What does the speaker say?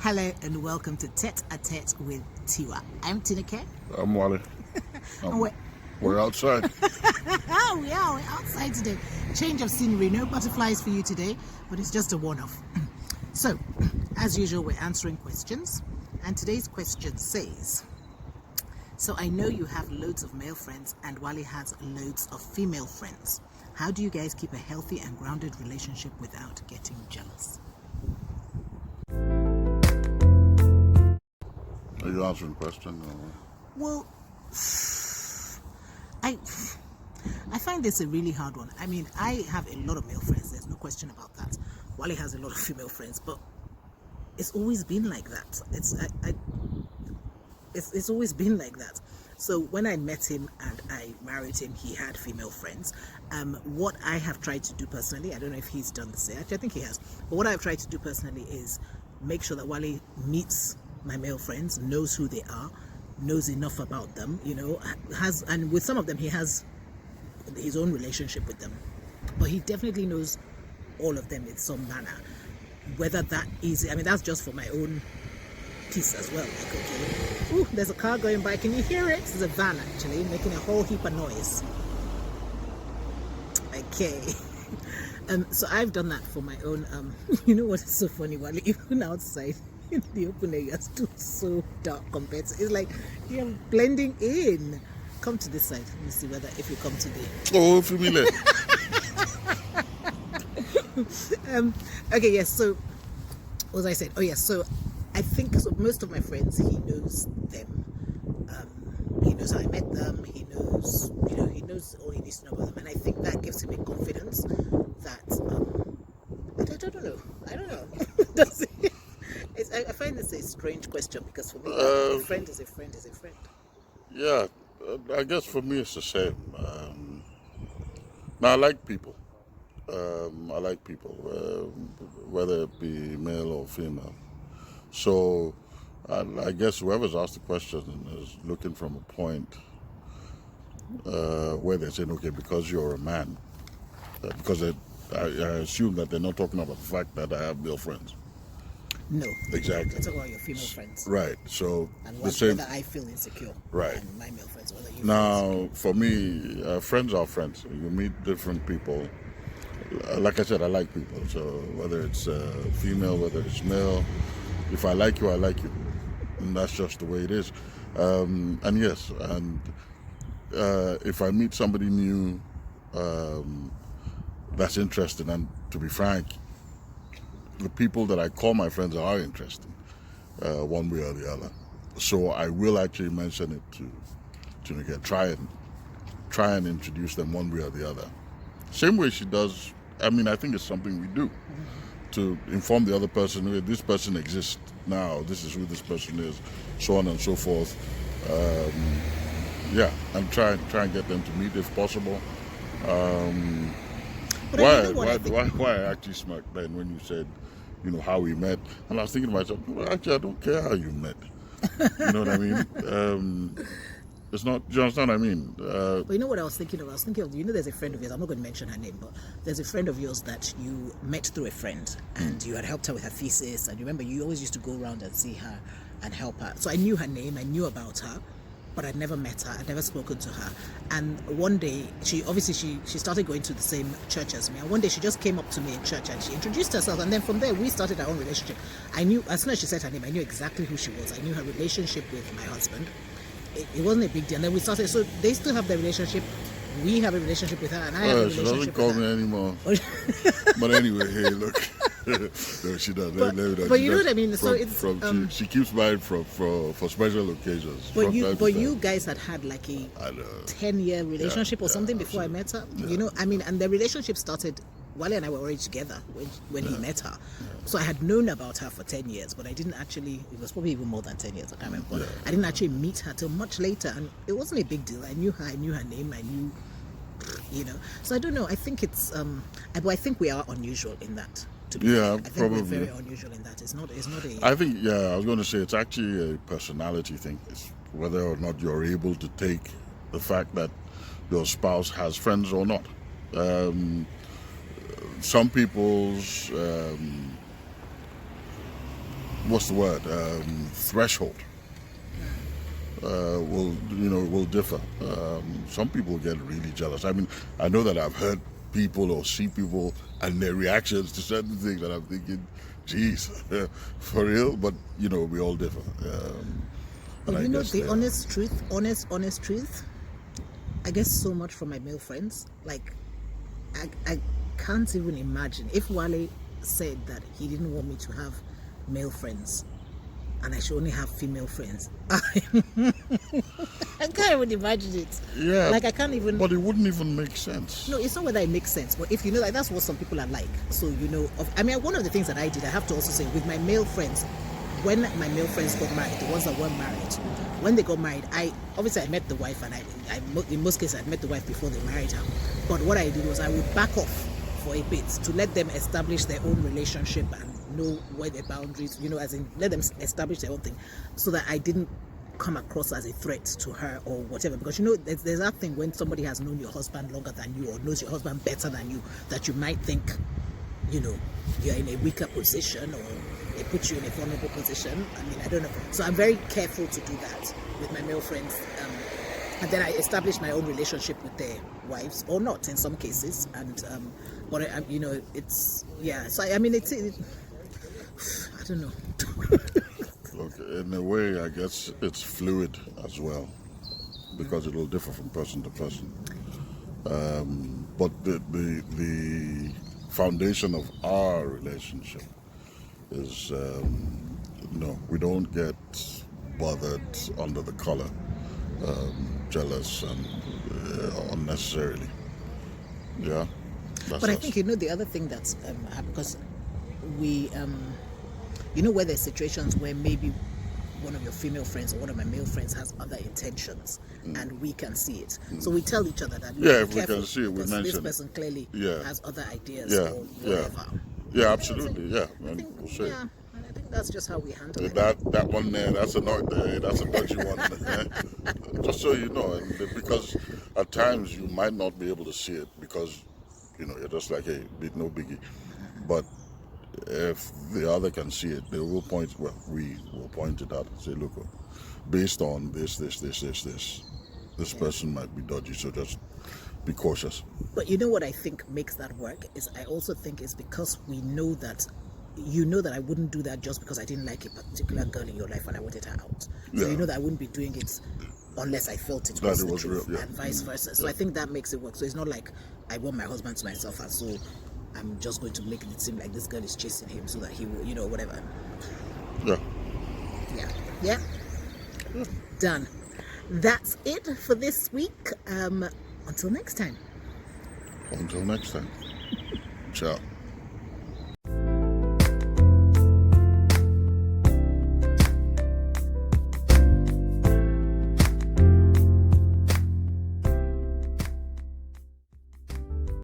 Hello and welcome to Tete à Tête with Tiwa. I'm Tineke. I'm Wally. We're outside. We're outside today. Change of scenery, no butterflies for you today, but it's just a one-off. So, as usual, we're answering questions, and today's question says, so I know you have loads of male friends and Wally has loads of female friends. How do you guys keep a healthy and grounded relationship without getting jealous? Are you answering the question? Well, I find this a really hard one. I mean, I have a lot of male friends. There's no question about that. Wally has a lot of female friends, but it's always been like that. It's always been like that. So when I met him and I married him, he had female friends. What I have tried to do personally, I don't know if he's done the same. Actually, I think he has. But what I've tried to do personally is make sure that Wally meets my male friends, knows who they are, knows enough about them, and with some of them he has his own relationship with them, but he definitely knows all of them in some manner. Whether that is, I mean, that's just for my own peace as well. Like, okay, ooh, there's a car going by, can you hear it? It's a van actually making a whole heap of noise. Okay. So I've done that for my own. You know what is so funny, Wally? Even outside in the open air, you're still so dark compared to. It's like you're blending in. Come to this side. Let me see whether if you come today. Oh, familiar. Okay, yes. So, what was I saying? Oh, yes. So, I think so. Most of my friends, he knows them. He knows how I met them. He knows, he knows all he needs to know about them, and I think that gives him a confidence that I don't know. Does it? I find this a strange question because for me, a friend is a friend is a friend. Yeah, I guess for me it's the same. Now I like people. Whether it be male or female. So I guess whoever's asked the question is looking from a point where they're saying, okay, because you're a man, because I assume that they're not talking about the fact that I have male friends. No, exactly. You're talking about your female friends, right? So and the same. Whether I feel insecure, right? And my male friends, whether you now, for me, friends are friends. You meet different people. Like I said, I like people. So whether it's female, whether it's male, if I like you, I like you, and that's just the way it is. And yes, and if I meet somebody new that's interesting, and to be frank, the people that I call my friends are interesting, one way or the other. So I will actually mention it to again, try and introduce them one way or the other. Same way she does. I mean, I think it's something we do to inform the other person, hey, this person exists now, this is who this person is, so on and so forth. Yeah, and try and get them to meet if possible. Why I actually smirked then when you said, how we met, and I was thinking to myself, well, actually I don't care how you met. You know what I mean? It's not, do you understand what I mean? But you know what I was thinking of? I was thinking of, there's a friend of yours, I'm not going to mention her name, but there's a friend of yours that you met through a friend and you had helped her with her thesis, and you remember you always used to go around and see her and help her. So I knew her name, I knew about her, but I'd never met her, I'd never spoken to her. And one day, she started going to the same church as me, and one day she just came up to me in church and she introduced herself, and then from there we started our own relationship. I knew, as soon as she said her name, I knew exactly who she was. I knew her relationship with my husband. It wasn't a big deal. And then we started, so they still have their relationship. We have a relationship with her, and I have a relationship she doesn't call me anymore. But anyway, hey, look. No, she does. But you know what I mean? So it's she keeps buying for special occasions. But you guys had like a 10-year relationship or something before I met her. Yeah. And the relationship started. Wally and I were already together when he met her. So I had known about her for 10 years, but I didn't actually, it was probably even more than 10 years, I can't remember. But I didn't actually meet her till much later, and it wasn't a big deal. I knew her name, I knew, So I don't know, I think it's, but I think we are unusual in that. I think probably. We're very unusual in that. It's not a... I think, I was going to say, it's actually a personality thing. It's whether or not you're able to take the fact that your spouse has friends or not. Some people's what's the word, threshold will differ. Some people get really jealous. I mean, I know that I've heard people or see people and their reactions to certain things that I'm thinking, geez, for real. But we all differ. But the honest truth, I get so much from my male friends. Like, I can't even imagine if Wale said that he didn't want me to have male friends and I should only have female friends. I can't even imagine it. Yeah. Like, I can't even. But it wouldn't even make sense. No, it's not whether it makes sense, but if like that's what some people are like. So one of the things that I did, I have to also say, with my male friends, when my male friends got married, the ones that weren't married, when they got married, I met the wife, and I in most cases I met the wife before they married her. But what I did was I would back off for a bit to let them establish their own relationship and know where their boundaries, as in let them establish their own thing, so that I didn't come across as a threat to her or whatever. Because there's that thing when somebody has known your husband longer than you or knows your husband better than you, that you might think, you're in a weaker position or they put you in a vulnerable position. I mean, I don't know. So I'm very careful to do that with my male friends. And then I establish my own relationship with their wives, or not in some cases. And but it's So I mean, I don't know. Look, in a way, I guess it's fluid as well, because it will differ from person to person. But the foundation of our relationship is no, we don't get bothered under the collar, jealous and unnecessarily. Yeah. But I think the other thing that's because we where there's situations where maybe one of your female friends or one of my male friends has other intentions, and we can see it. So we tell each other that if we can see it, we mention this person clearly has other ideas or whatever. Yeah, absolutely. Yeah, and we'll say. Yeah, and I think that's just how we handle it. That one there, that's a dodgy one. Just so you know, and because at times you might not be able to see it because you're just like, hey, no biggie. But if the other can see it, they will point. Well, we will point it out and say, look, based on this, this person might be dodgy. So just be cautious. But what I think makes that work is I also think it's because we know that that I wouldn't do that just because I didn't like a particular girl in your life and I wanted her out. So that I wouldn't be doing it unless I felt it was the truth, and vice versa. So I think that makes it work. So it's not like I want my husband to myself, and so I'm just going to make it seem like this girl is chasing him so that he will, whatever. Yeah. Done. That's it for this week. Until next time. Ciao.